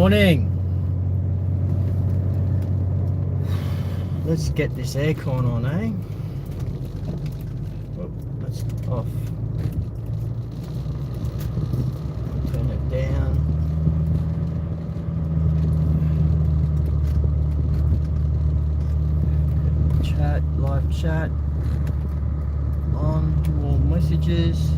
morning. Let's get this aircon on, eh? Oh, that's off. Turn it down. Chat, live chat. On, more messages.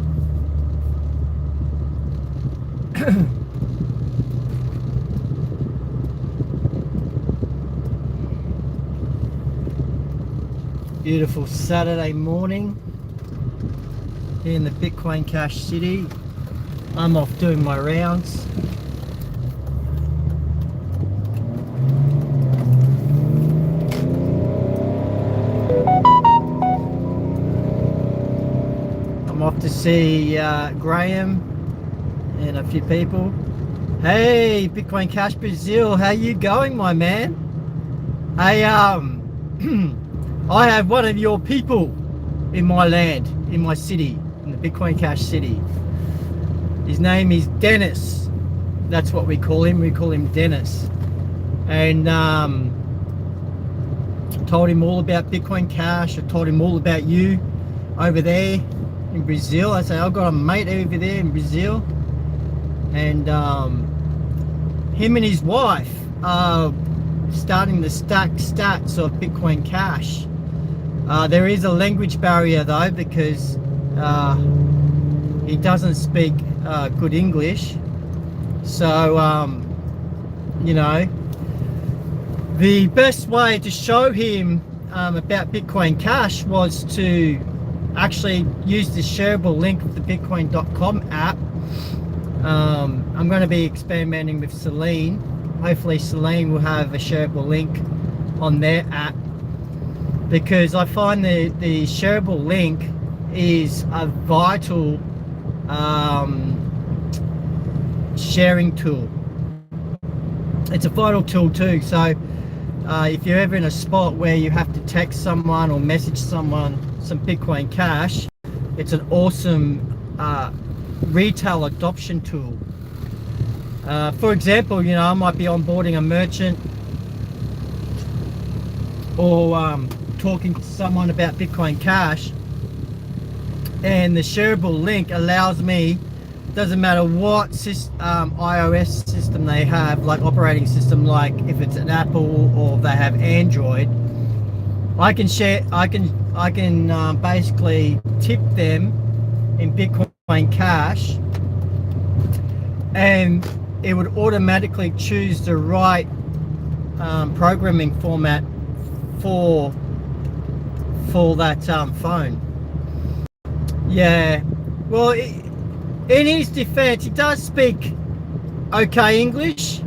Beautiful Saturday morning here in the Bitcoin Cash City. I'm off doing my rounds. I'm off to see Graham and a few people. Hey, Bitcoin Cash Brazil, how you going, my man? Hey, I have one of your people in my land, in my city, in the Bitcoin Cash City. His name is Dennis. That's what we call him. We call him Dennis. And told him all about Bitcoin Cash. I told him all about you over there in Brazil. I said, I've got a mate over there in Brazil. And him and his wife are starting to stack stats of Bitcoin Cash. There is a language barrier though, because he doesn't speak good English. So, you know, the best way to show him about Bitcoin Cash was to actually use the shareable link of the Bitcoin.com app. I'm going to be experimenting with Celine. Hopefully Celine will have a shareable link on their app, because I find the shareable link is a vital sharing tool. It's a vital tool too. So if you're ever in a spot where you have to text someone or message someone some Bitcoin Cash, it's an awesome retail adoption tool. For example, you know, I might be onboarding a merchant or talking to someone about Bitcoin Cash, and the shareable link allows me, doesn't matter what iOS system they have, like operating system, like if it's an Apple or they have Android, I can share, I can basically tip them in Bitcoin Cash, and it would automatically choose the right programming format for that phone. Yeah, well, in his defense, he does speak okay English,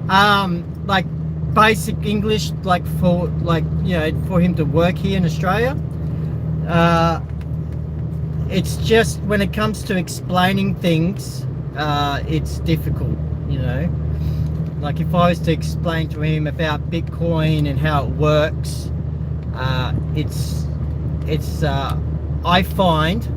like basic English, like for, like, you know, for him to work here in Australia. It's just when it comes to explaining things, it's difficult, you know. Like if I was to explain to him about Bitcoin and how it works, I find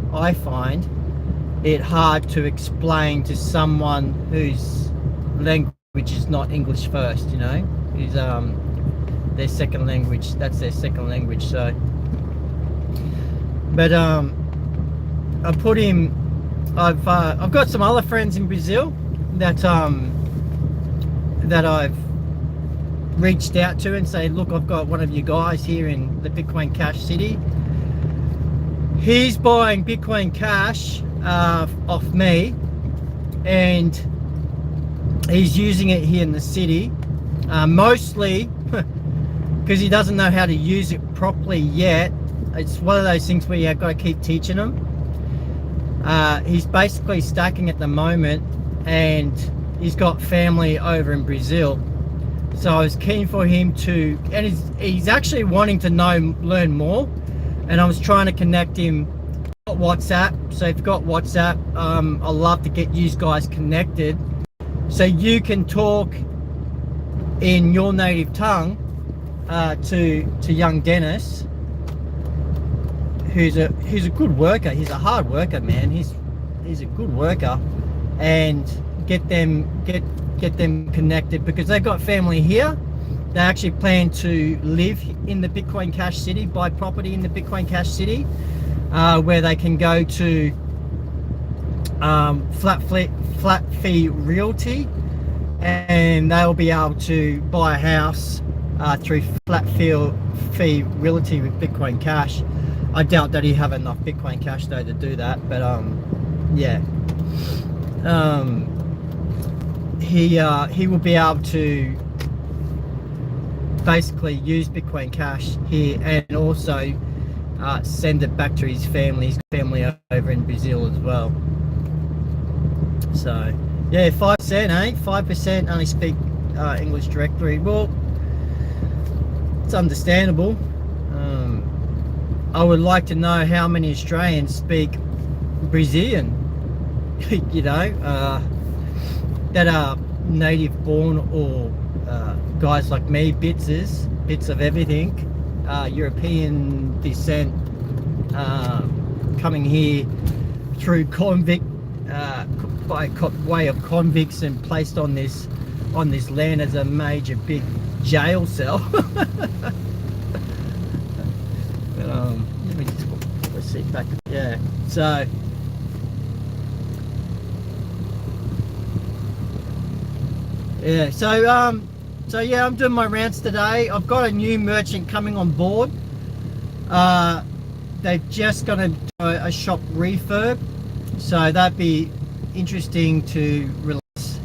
it hard to explain to someone whose language is not English first, you know, who's their second language, that's their second language. So, but I put him, I've got some other friends in Brazil that I've reached out to and say, look, I've got one of you guys here in the Bitcoin Cash City. He's buying Bitcoin Cash off me, and he's using it here in the city, mostly because he doesn't know how to use it properly yet. It's one of those things where you've got to keep teaching him. He's basically stacking at the moment, and he's got family over in Brazil. So I was keen for him to, and he's actually wanting to learn more, and I was trying to connect him on WhatsApp. So if you've got WhatsApp, I'd love to get you guys connected so you can talk in your native tongue to young Dennis, who's a good worker. He's a hard worker, man. He's a good worker, and get get them connected, because they've got family here. They actually plan to live in the Bitcoin Cash City, buy property in the Bitcoin Cash City, where they can go to flat fee realty, and they'll be able to buy a house through flat fee realty with Bitcoin Cash. I doubt that he have enough Bitcoin Cash though to do that, but yeah, he will be able to basically use Bitcoin Cash here, and also send it back to his family over in Brazil as well. So yeah, 5%, 5% only speak English directly. Well, it's understandable. I would like to know how many Australians speak Brazilian, you know, that are native born, or guys like me, bits of everything, European descent, coming here through convict, by way of convicts, and placed on this land as a major big jail cell. Let me just put the seat back. Yeah, so yeah, so yeah, I'm doing my rounds today. I've got a new merchant coming on board. They've just got a shop refurb, so that'd be interesting to release.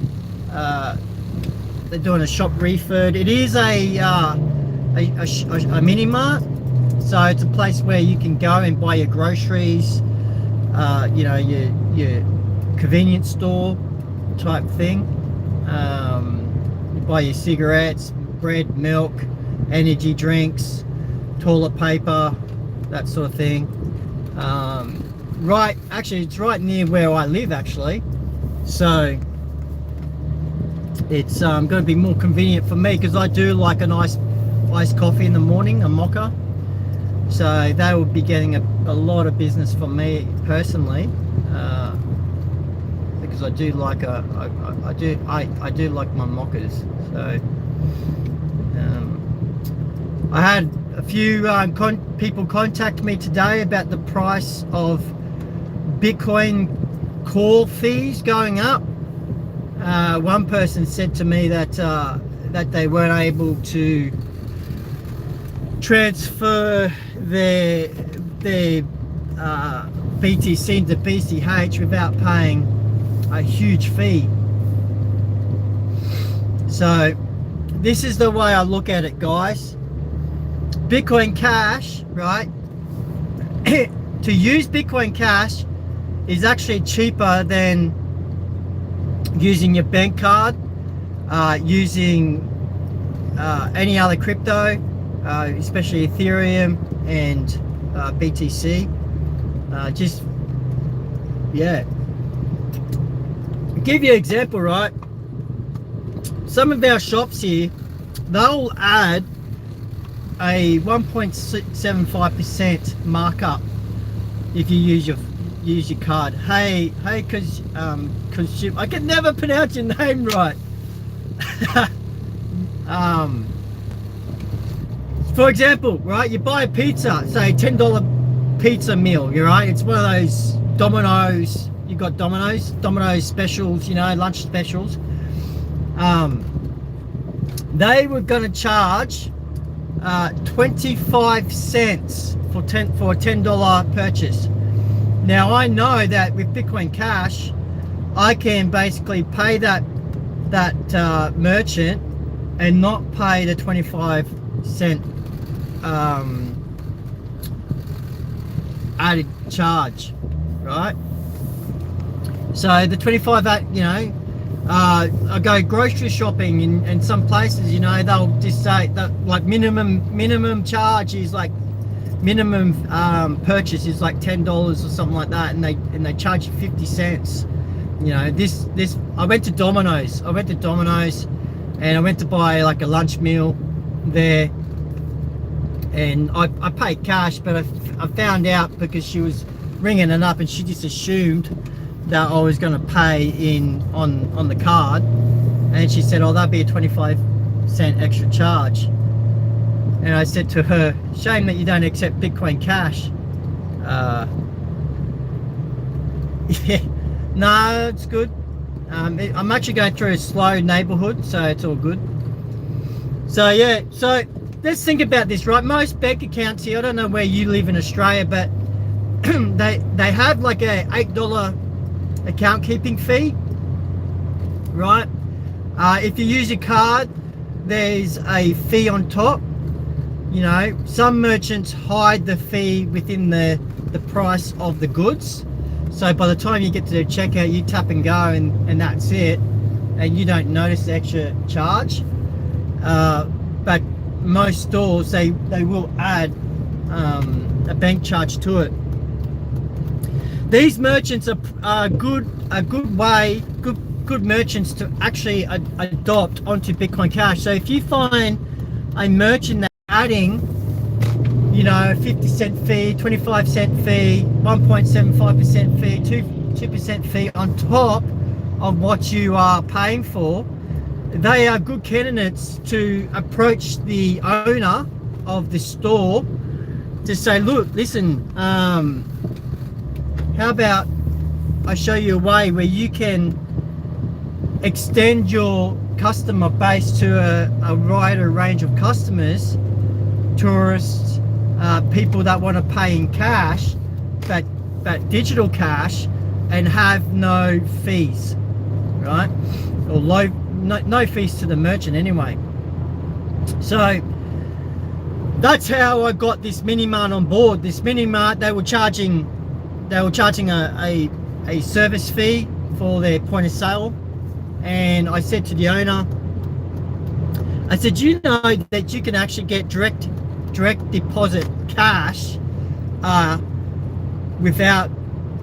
They're doing a shop refurb. It is a mini mart, so it's a place where you can go and buy your groceries, you know, your convenience store type thing. You buy your cigarettes, bread, milk, energy drinks, toilet paper, that sort of thing. Right, actually it's right near where I live actually, so it's going to be more convenient for me, because I do like a nice iced coffee in the morning, a mocha. So they will be getting a lot of business from me personally, because I do like I do like my mochas. So I had a few people contact me today about the price of Bitcoin call fees going up. One person said to me that that they weren't able to transfer their BTC into BCH without paying a huge fee. So this is the way I look at it, guys. Bitcoin Cash, right? To use Bitcoin Cash is actually cheaper than using your bank card, using any other crypto, especially Ethereum and BTC. Just, yeah. I'll give you an example, right? Some of our shops here, they'll add a 1.75% markup if you use your card. Hey, cause I can never pronounce your name right. For example, right, you buy a pizza, say $10 pizza meal, you're right, it's one of those Domino's, you got Domino's specials, you know, lunch specials. They were going to charge 25 cents for a $10 purchase. Now I know that with Bitcoin Cash, I can basically pay that merchant and not pay the 25 cent added charge, right? So the 25, you know, I go grocery shopping in some places, you know, they'll just say that like minimum charge is like minimum purchase is like $10 or something like that, and they charge you 50 cents. You know, this I went to Domino's and I went to buy like a lunch meal there, and I paid cash, but I found out because she was ringing it up and she just assumed that I was going to pay on the card, And she said, oh, that'd be a 25-cent extra charge. And I said to her, shame that you don't accept Bitcoin Cash. Yeah, no, it's good. I'm actually going through a slow neighborhood, so it's all good. So yeah, so let's think about this, right? Most bank accounts here, I don't know where you live in Australia, but they have like a $8 account keeping fee, right? If you use a card, there's a fee on top. You know, some merchants hide the fee within the price of the goods. So by the time you get to the checkout, you tap and go, and that's it, and you don't notice the extra charge. But most stores, they will add a bank charge to it. These merchants are good merchants to actually adopt onto Bitcoin Cash. So if you find a merchant that's adding, you know, 50-cent fee, 25-cent fee, 1.75% fee, 2% fee on top of what you are paying for, they are good candidates to approach the owner of the store to say, look, listen, how about I show you a way where you can extend your customer base to a wider range of customers, tourists, people that want to pay in cash, but digital cash, and have no fees, right? Or no fees to the merchant anyway. So that's how I got this mini mart on board. This mini mart, they were charging a service fee for their point of sale, and I said to the owner, I said, you know that you can actually get direct deposit cash without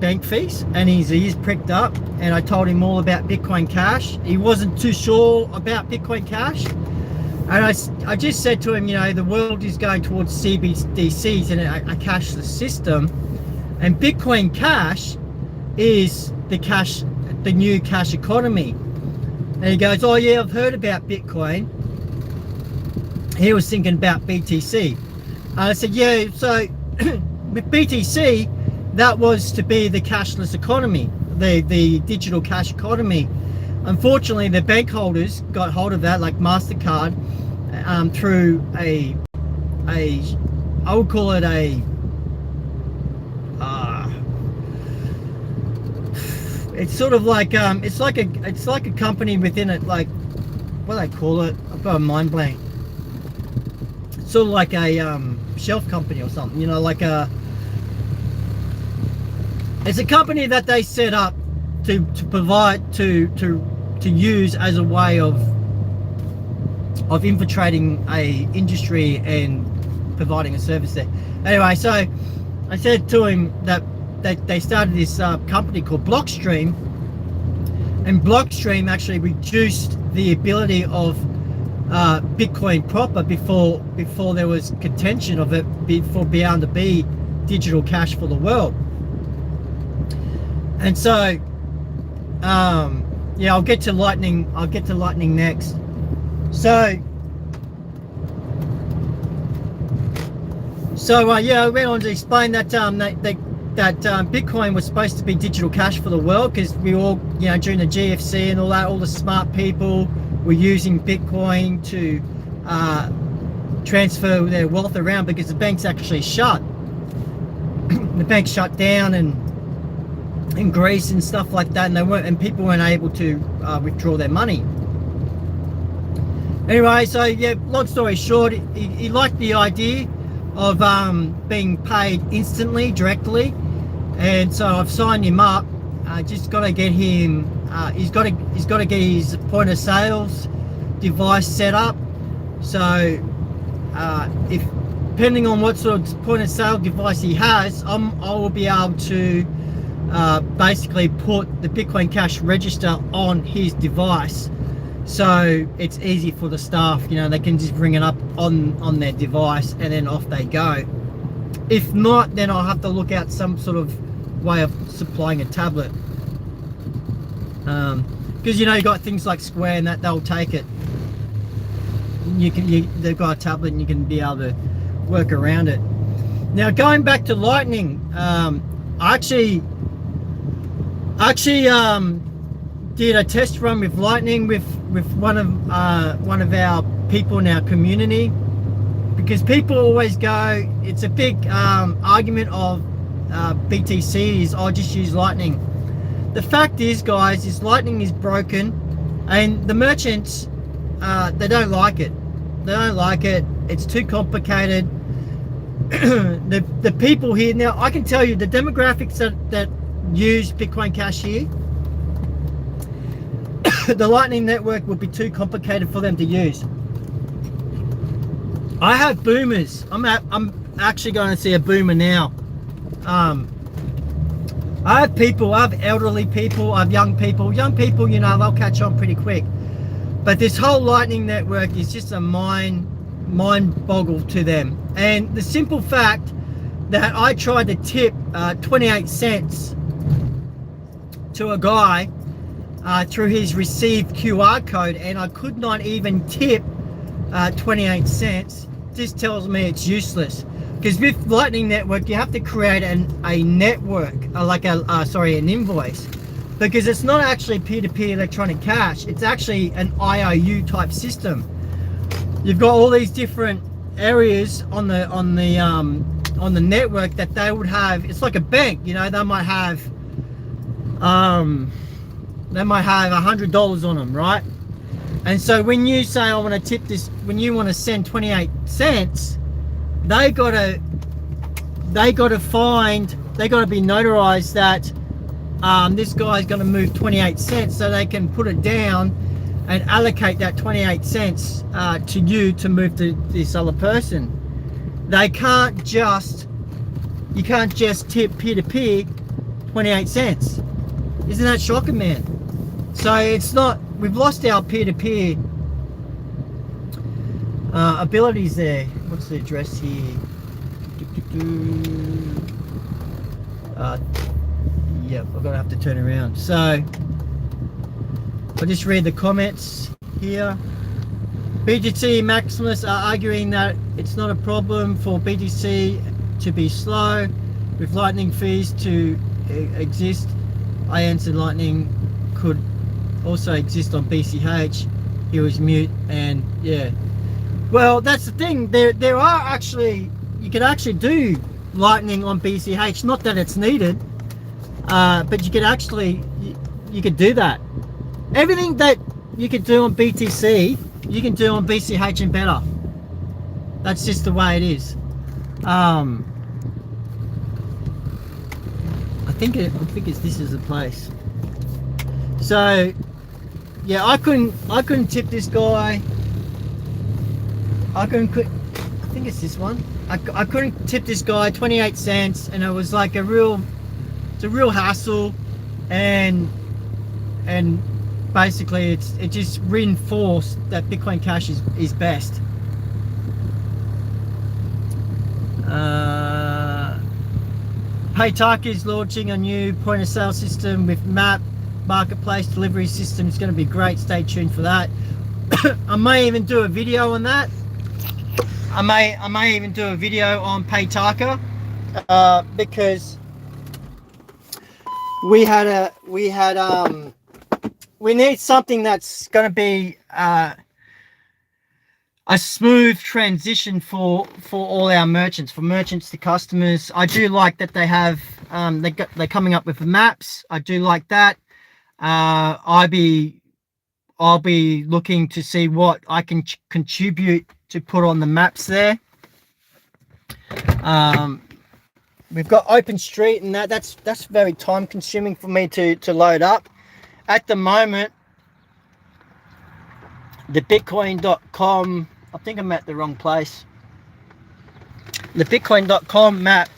bank fees? And his ears pricked up, and I told him all about Bitcoin Cash. He wasn't too sure about Bitcoin Cash, and I just said to him, you know, the world is going towards CBDCs and a cashless system, and Bitcoin Cash is the new cash economy. And he goes, oh yeah, I've heard about Bitcoin. He was thinking about BTC. I said, yeah, so with BTC, that was to be the cashless economy, the digital cash economy. Unfortunately, the bank holders got hold of that, like MasterCard, through I would call it it's sort of like it's like a company within it, like, what do they call it? I've got a mind blank. It's sort of like a shelf company or something, you know, like it's a company that they set up to provide to use as a way of infiltrating a industry and providing a service there. Anyway, so I said to him that they started this company called Blockstream, and Blockstream actually reduced the ability of Bitcoin proper before there was contention of it, before being able to be digital cash for the world. And so yeah, I'll get to Lightning next. So yeah, I went on to explain that that Bitcoin was supposed to be digital cash for the world, because we all, you know, during the GFC and all that, all the smart people were using Bitcoin to transfer their wealth around, because the banks actually shut. The banks shut down in Greece and stuff like that, and people weren't able to withdraw their money. Anyway, so yeah, long story short, he liked the idea of being paid instantly, directly, and so I've signed him up. Just got to get him. He's got to get his point of sales device set up. So if depending on what sort of point of sale device he has, I will be able to basically put the Bitcoin Cash register on his device, so it's easy for the staff. You know, they can just bring it up on their device and then off they go. If not, then I'll have to look out some sort of way of supplying a tablet. because you know you got things like Square and that they'll take it. They've got a tablet and you can be able to work around it. Now going back to Lightning, I actually did a test run with Lightning with one of our people in our community, because people always go, it's a big argument of BTC is, I'll just use Lightning. The fact is, guys, is Lightning is broken, and the merchants, they don't like it. They don't like it. It's too complicated. the people here, now I can tell you the demographics that use Bitcoin Cash here, the Lightning Network would be too complicated for them to use. I have boomers. I'm actually going to see a boomer now. I have people, I have elderly people, I have young people. Young people, you know, they'll catch on pretty quick. But this whole Lightning Network is just a mind boggle to them. And the simple fact that I tried to tip 28 cents to a guy through his received QR code, and I could not even tip 28 cents, just tells me it's useless. Because with Lightning Network, you have to create a network, an invoice, because it's not actually peer-to-peer electronic cash. It's actually an IOU type system. You've got all these different areas on the network that they would have. It's like a bank, you know. They might have $100 on them, right? And so when you say I want to tip this, when you want to send 28 cents, they gotta be notarized that this guy's going to move 28 cents, so they can put it down and allocate that 28 cents to you to move to this other person. You can't just tip peer-to-peer 28 cents. Isn't that shocking, man? So it's not, we've lost our peer-to-peer abilities there. What's the address here? Yep, I'm gonna have to turn around. So I'll just read the comments here. BTC Maximus are arguing that it's not a problem for BTC to be slow with Lightning fees to exist. I answered Lightning could also exist on BCH. He was mute, and yeah. Well, that's the thing. There are actually, you can actually do Lightning on BCH. Not that it's needed, but you could actually, you could do that. Everything that you could do on BTC, you can do on BCH and better. That's just the way it is. I think this is the place. So yeah, I couldn't tip this guy. I think it's this one. I couldn't tip this guy 28 cents, and it was like it's a real hassle, and basically it just reinforced that Bitcoin Cash is best. Paytaka is launching a new point of sale system with MAP marketplace delivery system. It's going to be great. Stay tuned for that. I may even do a video on that. I may even do a video on Paytaka, because we need something that's going to be a smooth transition for all our merchants, from merchants to customers. I do like that they have they're coming up with the maps. I do like that. I'll be looking to see what I can contribute to put on the maps there. We've got OpenStreet, and that's very time consuming for me to load up. At the moment, the Bitcoin.com, I think I'm at the wrong place. The Bitcoin.com map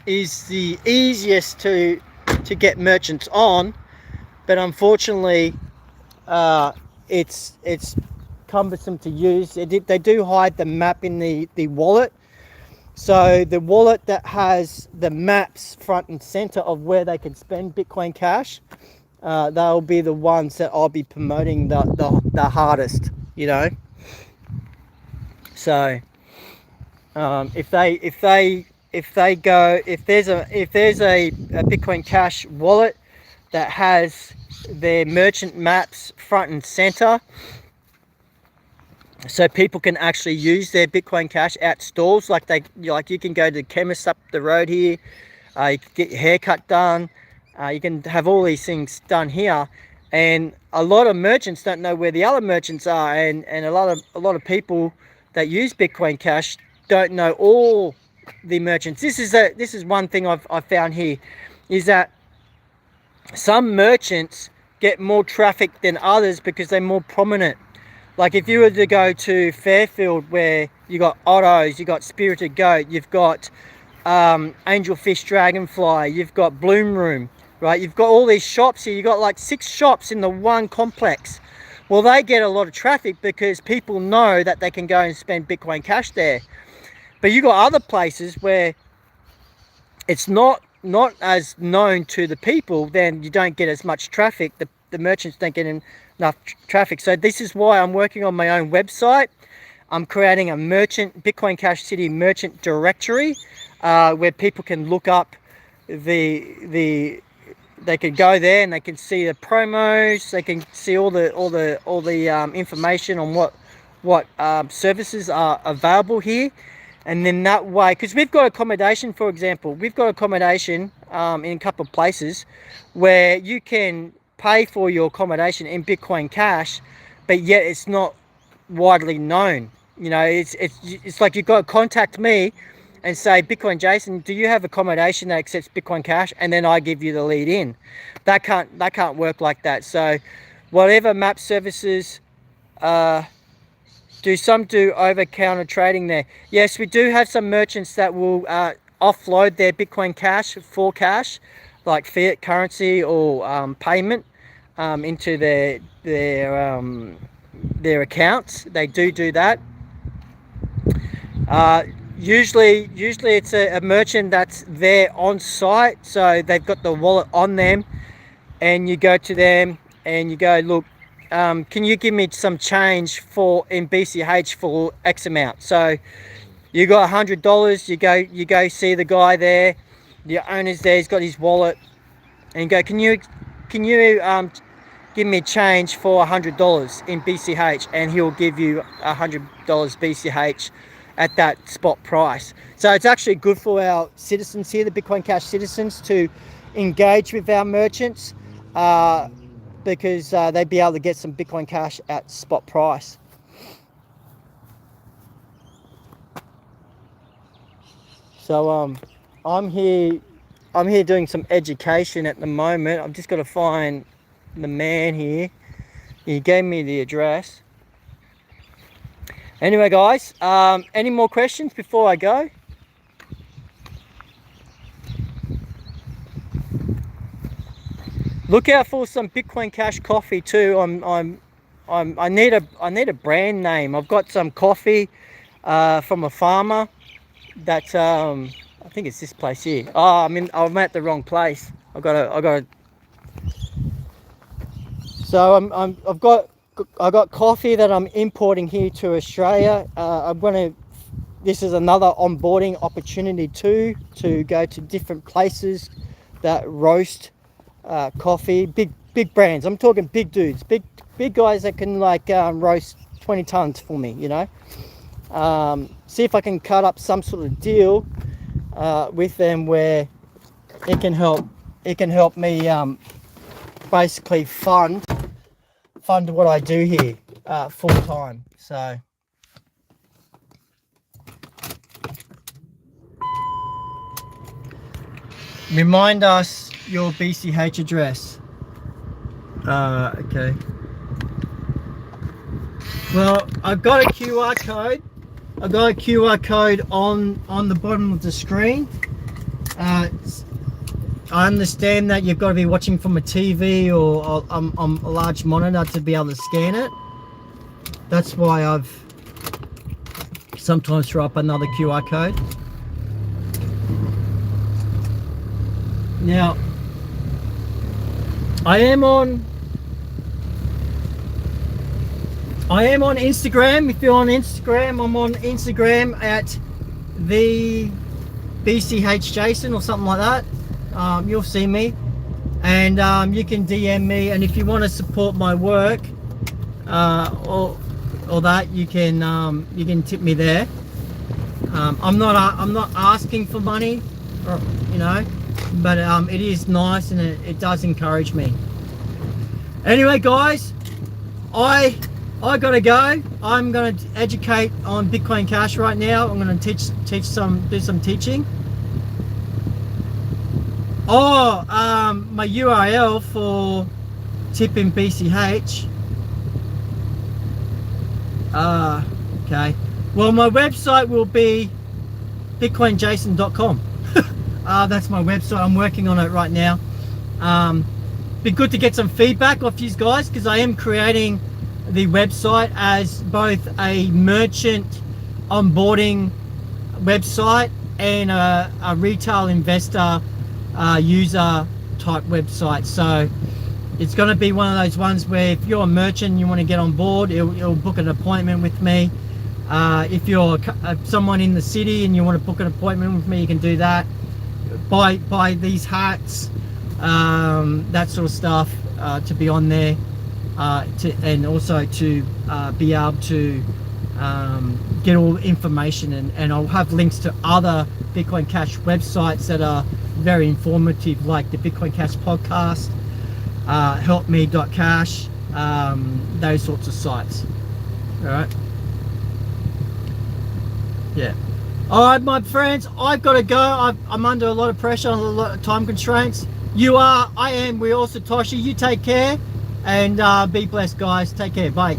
is the easiest to get merchants on, but unfortunately it's cumbersome to use. They do hide the map in the wallet. So the wallet that has the maps front and center of where they can spend Bitcoin Cash, they'll be the ones that I'll be promoting the hardest, you know. So if there's a Bitcoin Cash wallet that has their merchant maps front and center, so people can actually use their Bitcoin Cash at stores, like you can go to the chemist up the road here, you can get your haircut done, you can have all these things done here, and a lot of merchants don't know where the other merchants are, and a lot of people that use Bitcoin Cash don't know all the merchants. This is one thing I've found here, is that some merchants get more traffic than others because they're more prominent. Like if you were to go to Fairfield, where you got Otto's, you got Spirited Goat, you've got Angelfish Dragonfly, you've got Bloom Room, right? You've got all these shops here. You've got like 6 shops in the one complex. Well, they get a lot of traffic because people know that they can go and spend Bitcoin Cash there. But you got other places where it's not as known to the people, then you don't get as much traffic. The merchants don't get enough traffic. So this is why I'm working on my own website. I'm creating a Bitcoin Cash City merchant directory where people can look up they can go there and they can see the promos. They can see all the information on what services are available here. And then that way, because we've got accommodation, for example, we've got accommodation in a couple of places where you can pay for your accommodation in Bitcoin Cash, but yet it's not widely known. You know, it's like you've got to contact me and say, Bitcoin Jason, do you have accommodation that accepts Bitcoin Cash? And then I give you the lead in. That can't work like that. So whatever map services do over-counter trading there. Yes, we do have some merchants that will offload their Bitcoin Cash for cash, like fiat currency or payment into their accounts. They do that. Usually it's a merchant that's there on site, so they've got the wallet on them, and you go to them and you go, look, can you give me some change in BCH for X amount? So you got $100. You go see the guy there, the owner's there. He's got his wallet, and you go, can you give me change for $100 in BCH? And he'll give you $100 BCH at that spot price. So it's actually good for our citizens here, the Bitcoin Cash citizens, to engage with our merchants. Because they'd be able to get some Bitcoin Cash at spot price. So I'm here doing some education at the moment. I've just got to find the man here. He gave me the address. Anyway, guys, any more questions before I go? Look out for some Bitcoin Cash coffee too. I need a brand name. I've got some coffee from a farmer that I think it's this place here. Oh, I'm at the wrong place. I got. So I've got coffee that I'm importing here to Australia. This is another onboarding opportunity too, to go to different places that roast coffee, big brands. I'm talking big dudes, big guys that can roast 20 tons for me, you know. See if I can cut up some sort of deal with them where it can help me basically fund what I do here full time. So remind us your BCH address. Okay. Well, I've got a QR code. I've got a QR code on the bottom of the screen. I understand that you've got to be watching from a TV or on a large monitor to be able to scan it. That's why I've sometimes throw up another QR code. Now, I am on Instagram. If you're on Instagram, I'm on Instagram at the BCH Jason or something like that. You'll see me, and you can DM me. And if you want to support my work, or that, you can tip me there. I'm not asking for money, or, you know, but it is nice, and it does encourage me. Anyway, guys, I gotta go. I'm gonna educate on Bitcoin Cash right now. I'm gonna do some teaching. My URL for tipping BCH. Okay. Well, my website will be bitcoinjason.com. That's my website. I'm working on it right now. Be good to get some feedback off you guys, because I am creating the website as both a merchant onboarding website and a retail investor user type website. So it's going to be one of those ones where if you're a merchant and you want to get on board, it'll book an appointment with me. If you're someone in the city and you want to book an appointment with me, you can do that. Buy these hats, that sort of stuff, to be on there, and also to be able to get all the information, and I'll have links to other Bitcoin Cash websites that are very informative, like the Bitcoin Cash podcast, helpme.cash, those sorts of sites. All right. Yeah. All right, my friends, I've got to go. I'm under a lot of pressure, a lot of time constraints. You are, I am, we're all Satoshi. You take care, and be blessed, guys. Take care. Bye.